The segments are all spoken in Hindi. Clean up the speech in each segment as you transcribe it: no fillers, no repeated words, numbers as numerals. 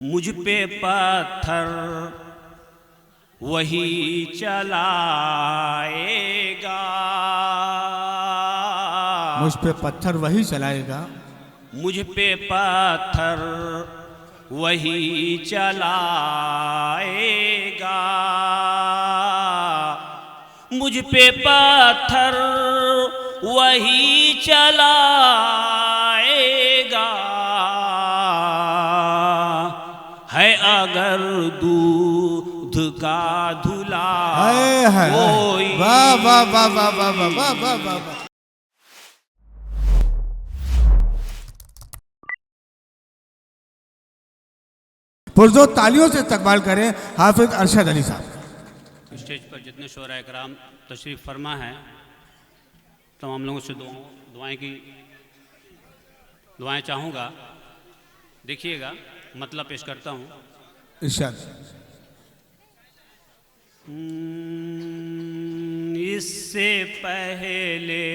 मुझ पे पत्थर वही चलाएगा, मुझ पे पत्थर वही चलाएगा, मुझ पे पत्थर वही चलाएगा, मुझ पे पत्थर वही चलाएगा। है अगर दूध का धुला कोई, वाह वाह वाह वाह वाह वाह वाह वाह वाह। पुरजोर तालियों से इस्तकबाल करें हाफिज अरशद अली साहब। स्टेज पर जितने शोहराए कराम तशरीफ़ फरमा हैं, तमाम लोगों से दुआएं चाहूँगा। देखिएगा, मतलब पेश करता हूँ। इरशाद। इससे पहले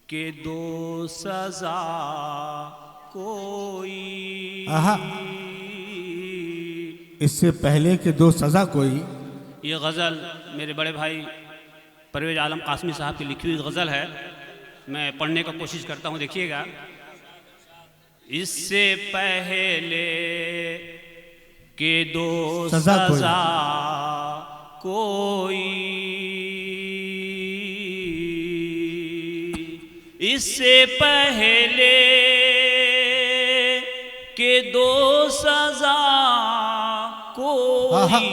के दो सजा कोई, आहा, इससे पहले के दो सजा कोई। ये गज़ल मेरे बड़े भाई परवेज आलम कासमी साहब की लिखी हुई गज़ल है। मैं पढ़ने का कोशिश करता हूँ, देखिएगा। इससे पहले के दो सजा कोई, इससे पहले के दो सजा कोई,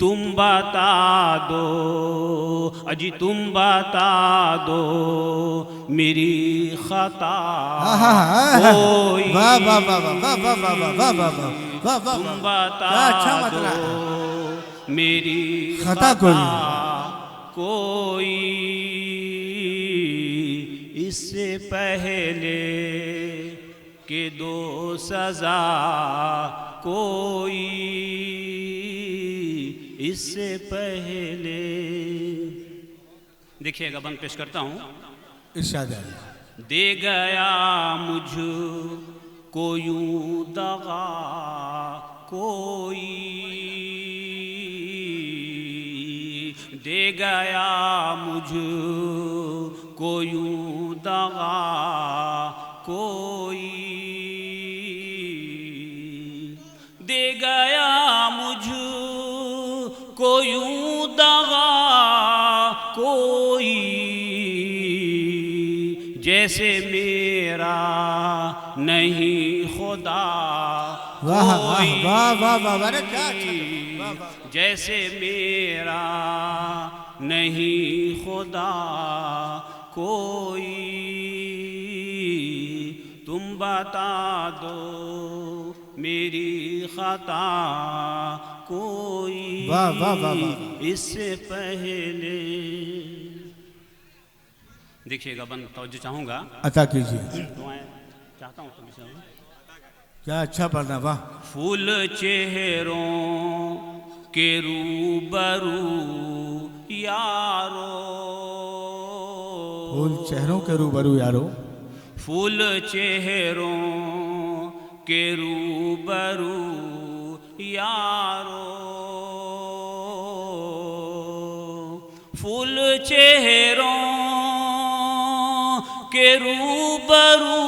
तुम बता दो अजी, तुम बता दो मेरी खता कोई, तुम बता दो मेरी खता कोई। इससे पहले के दो सजा कोई, इससे पहले। देखिएगा, बंद पेश करता हूँ। इरशाद। दे गया मुझको यूं दगा कोई, दे गया मुझको यूं दगा कोई, दे गया मुझको यूं दगा कोई, जैसे मेरा नहीं खुदा कोई, जैसे मेरा नहीं खुदा कोई, तुम बता दो मेरी खता कोई, इससे पहले। देखिएगा, बंद तवज्जो चाहूँगा, अता कीजिए। दुआएं चाहता हूँ तुमसे। क्या अच्छा पढ़ना, वाह। फूल चेहरों के रूबरू यारो, फूल चेहरों के रूबरू यारो, फूल चेहरों के रूबरू यारो, फूल चेहरों के रूबरू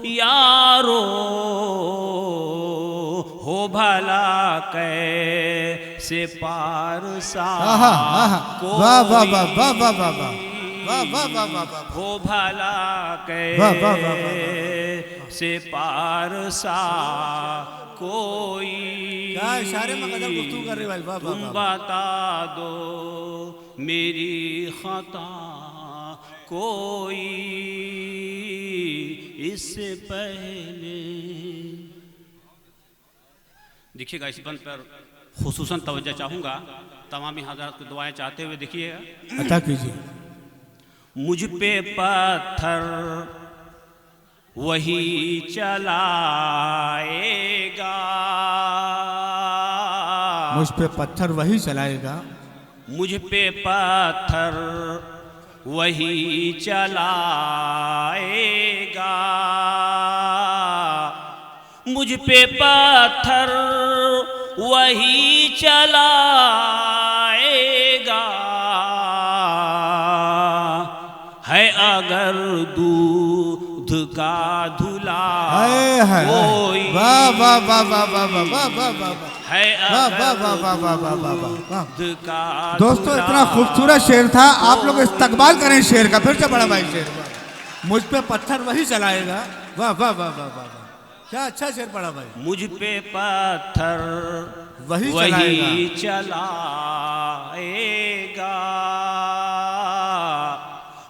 यारो, हो भला कैसे पारसा हो भला कैसे पारसा कोई, तुम बता दो मेरी खता कोई, इससे पहले। देखिएगा, इस बंद पर खुसूसन तवज्जो चाहूँगा। तमामी हज़रात को दुआएं चाहते हुए देखिएगा। अता कीजिए। मुझ पे पत्थर वही चलाएगा, मुझ पे पत्थर वही चलाएगा, मुझ पे पत्थर वही चलाएगा, मुझ पे पत्थर वही चलाएगा, है अगर दूध का धुला कोई, वाह वाह वाह वाह वाह वाह वाह वाह वाह, है वाह वाह अगर वाह वाह वाह वाह वाह वाह। दूध का दोस्तों धुला इतना खूबसूरत शेर था, आप लोग इस्तकबाल करें शेर का। फिर से बड़ा भाई शेर का, मुझ पे पत्थर वही चलाएगा। वाह वाह वाह वाह वाह वाह, क्या अच्छा शेर पड़ा भाई। मुझ पे पत्थर वही चलाएगा,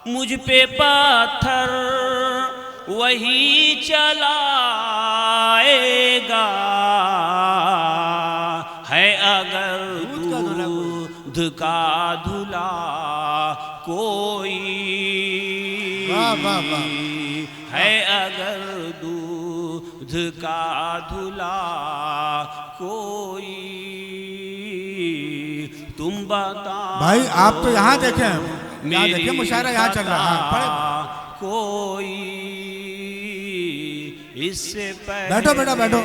मुझ पे पत्थर वही चलाएगा, है अगर दूध का धुला कोई, वाह वाह वाह, है अगर दूध का धुला कोई, तुम बता भाई आप तो यहाँ देखें, यहाँ देखें मुशायरा यहाँ चल रहा है। कोई इससे पहले, बैठो बेटा बैठो।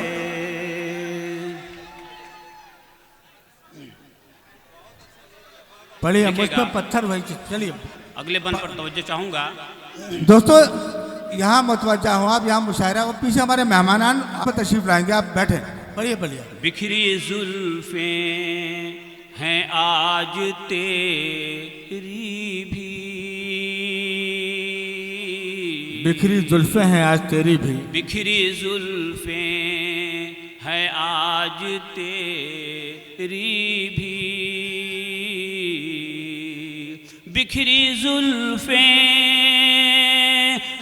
पढ़िए, मुझ पे पत्थर वही। चलिए अगले बन पर तवज्जो चाहूंगा। दोस्तों यहाँ मुतवज्जा हो आप, यहाँ मुशायरा और पीछे हमारे मेहमान आप तशरीफ लाएंगे, आप बैठे। पढ़िए पढ़िए। बिखरी जुल्फें हैं आज तेरी भी, बिखरी जुल्फें हैं आज तेरी भी, बिखरी जुल्फें हैं आज तेरी भी, बिखरी जुल्फें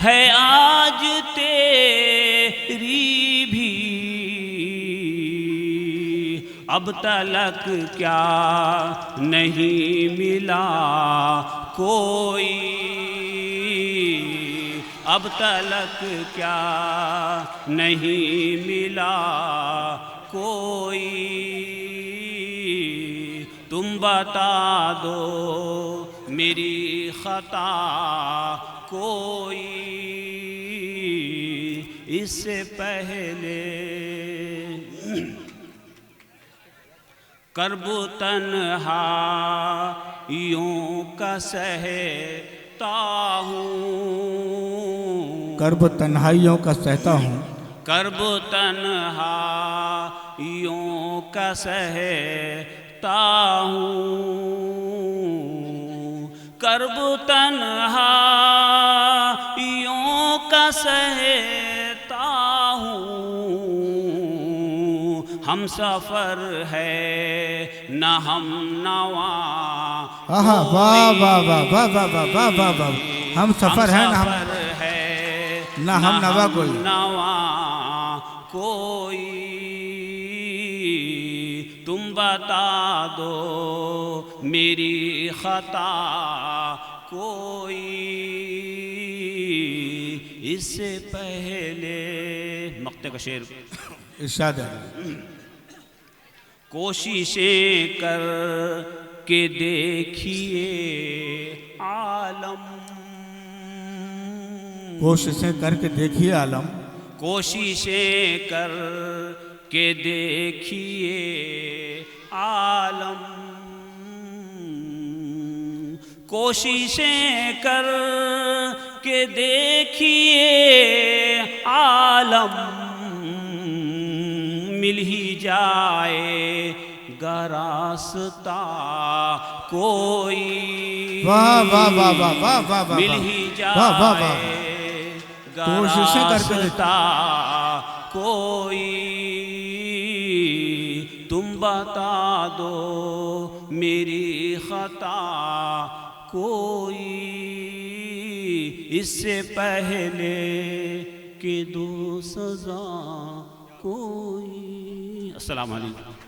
है आज तेरी भी, अब तलक क्या नहीं मिला कोई, अब तलक क्या नहीं मिला कोई, तुम बता दो मेरी खता कोई, इससे पहले करबो तन्हाइयों का सहता हूँ, कर्ब तन्हाइयों का सहता हूँ, कर्ब तन्हाइयों का सहता हूँ, कर्ब तन्हाइयों का सहता हूँ, हम सफर है न हम नवा, वाह वाह वाह वाह वाह वाह वाह वाह वाह, हम सफर है न हम नवा कोई, नवा कोई, तुम बता दो मेरी खता कोई, इससे पहले मक्ते का शेर इरशाद है। कोशिशें कर के देखिए आलम, कोशिशें करके देखिए आलम, कोशिशें कर के देखिए आलम, कोशिशें कर के देखिए आलम, मिल ही जाएगा रास्ता कोई, वाह वाह वाह वाह वाह वाह वाह, मिल ही वाह वाह वाह, जाएगा कोशिशें करके रास्ता कोई, तुम बता दो मेरी खता कोई, इससे पहले कि दो सजा कोई। अस्सलाम वालेकुम।